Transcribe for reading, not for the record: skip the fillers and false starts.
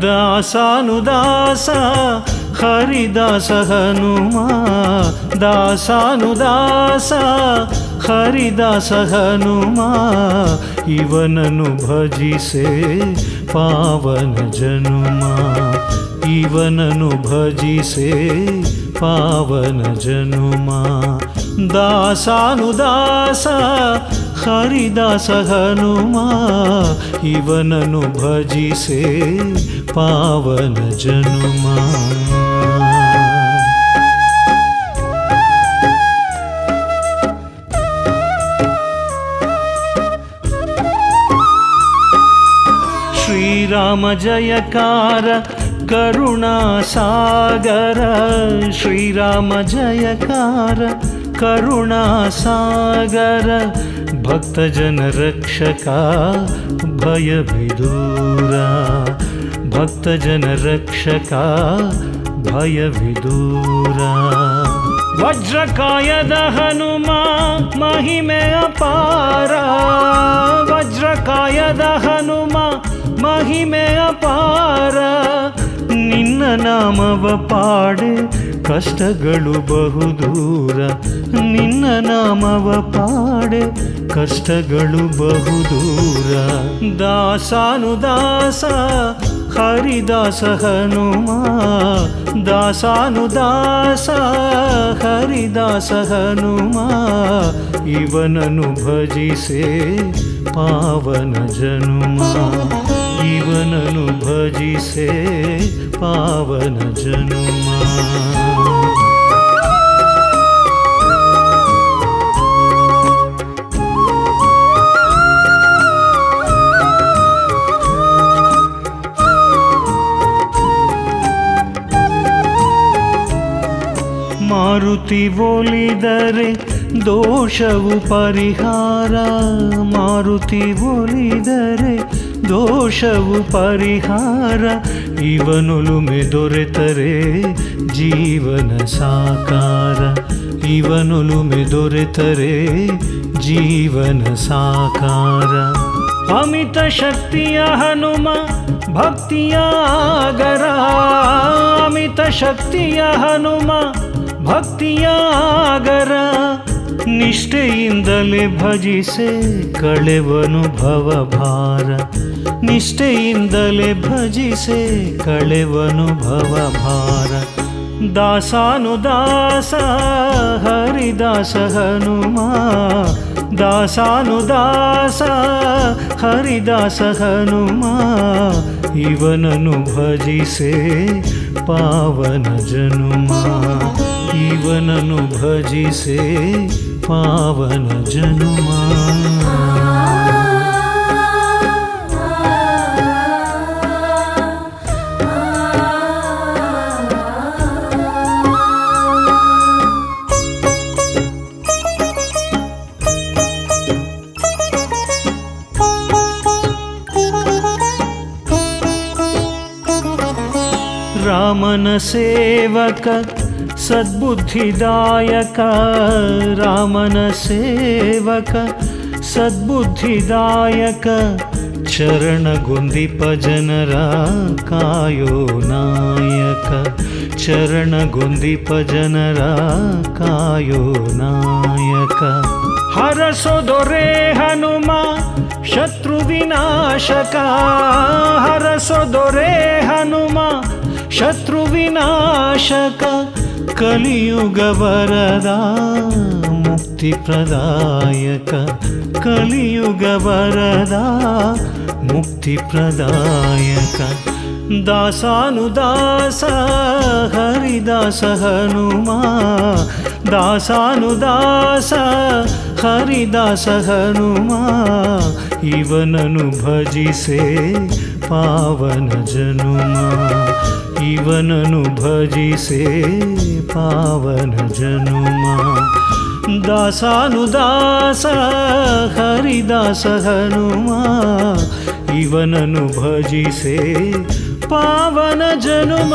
ದಾಸಾನುದಾಸ ಹರಿದಾಸ ಹನುಮ ದಾಸಾನುದಾಸ ಹರಿದಾಸ ಹನುಮ ಇವನನ್ನು ಭಜಿಸೆ ಪಾವನ ಜನುಮ ಇವನನ್ನು ಭಜಿಸೆ ಪಾವನ ಜನುಮ ದಾಸಾನುದಾಸ ಹರಿದಾಸ ಹನುಮ ಇವನನ್ನು ಭಜಿಸೆ ಪಾವನ ಜನುಮ ಶ್ರೀರಾಮ ಜಯಕಾರ ಕರುಣಾ ಸಾಗರ ಶ್ರೀರಾಮ ಜಯಕಾರ ಕರುಣಾ ಸಾಗರ ಭಕ್ತಜನ ರಕ್ಷಕ ಭಯ ವಿದೂರ ಭಕ್ತಜನ ರಕ್ಷಕ ಭಯ ವಿದೂರ ವಜ್ರಕಾಯದ ಹನುಮ ಮಹಿಮೆ ಅಪಾರ ವಜ್ರಕಾಯದ ಹನುಮ ಮಹಿಮೆ ಅಪಾರ ನಿನ್ನ ನಾಮವ ಪಾಡೆ ಕಷ್ಟಗಳು ಬಹುದೂರ ನಿನ್ನ ನಾಮವ ಪಾಡೆ ಕಷ್ಟಗಳು ಬಹುದೂರ ದಾಸಾನುದಾಸ ಹರಿದಾಸ ಹನುಮ ದಾಸಾನುದಾಸ ಹರಿದಾಸ ಹನುಮ ಇವನನ್ನು ಭಜಿಸೆ ಪಾವನ ಜನುಮ ಇವನನ್ನು ಭಜಿಸೆ ಪಾವನ ಜನುಮ ಮಾರುತಿ ಒಲಿದರೆ ದೋಷವು ಪರಿಹಾರ ಮಾರುತಿ ಒಲಿದರೆ ದೋಷವು ಪರಿಹಾರ ಇವನೊಲುಮೆ ದೊರೆತರೆ ಜೀವನ ಸಾಕಾರ ಇವನೊಲುಮೆ ದೊರೆತರೆ ಜೀವನ ಸಾಕಾರ ಅಮಿತ ಶಕ್ತಿಯ ಹನುಮ ಭಕ್ತಿಯ ಆಗರ ಅಮಿತ ಶಕ್ತಿಯ ಹನುಮ ಭಕ್ತಿಯ ಆಗರ ನಿಷ್ಠೆಯಿಂದಲೇ ಭಜಿಸೆ ಕಳೆವನು ಭವಭಾರ ನಿಷ್ಠೆಯಿಂದಲೇ ಭಜಿಸೆ ಕಳೆವನು ಭವಭಾರ ದಾಸಾನುದಾಸ ಹರಿದಾಸ ಹನುಮ ದಾಸಾನುದಾಸ ಹರಿದಾಸ ಹನುಮ ಇವನನ್ನು ಭಜಿಸೆ ಪಾವನ ಜನುಮ ಇವನನ್ನು ಭಜಿಸೆ ಪಾವನ ಜನುಮ ರಾಮನ ಸೇವಕ ಸದ್ಬುದ್ಧಿದಾಯಕ ರಾಮನ ಸೇವಕ ಸದ್ಬುದ್ಧಿದಾಯಕ ಚರಣಗೊಂದಿಪ ಜನರ ಕಾಯೋ ನಾಯಕ ಚರಣಗೊಂದಿಪ ಜನರ ಕಾಯೋ ನಾಯಕ ಹರಸೋ ದೊರೆ ಹನುಮ ಶತ್ರು ವಿನಾಶಕ ಹರಸೋ ದೊರೆ ಹನುಮ ಶತ್ರು ವಿನಾಶಕ ಕಲಿಯುಗ ವರದ ಮುಕ್ತಿ ಪ್ರದಾಯಕ ಕಲಿಯುಗ ವರದ ಮುಕ್ತಿ ಪ್ರದಾಯಕ ದಾಸಾನುದಾಸ ಹರಿದಾಸ ಹನುಮ ದಾಸಾನುದಾಸ ಹರಿದಾಸ ಹನುಮ ಇವನನ್ನು ಭಜಿಸೆ ಪಾವನ ಜನುಮ ಇವನನ್ನು ಭಜಿಸೆ ಪಾವನ ಜನುಮ ದಾಸಾನುದಾಸ ಹರಿದಾಸ ಹನುಮ ಇವನನ್ನು ಭಜಿಸೆ ಪಾವನ ಜನುಮ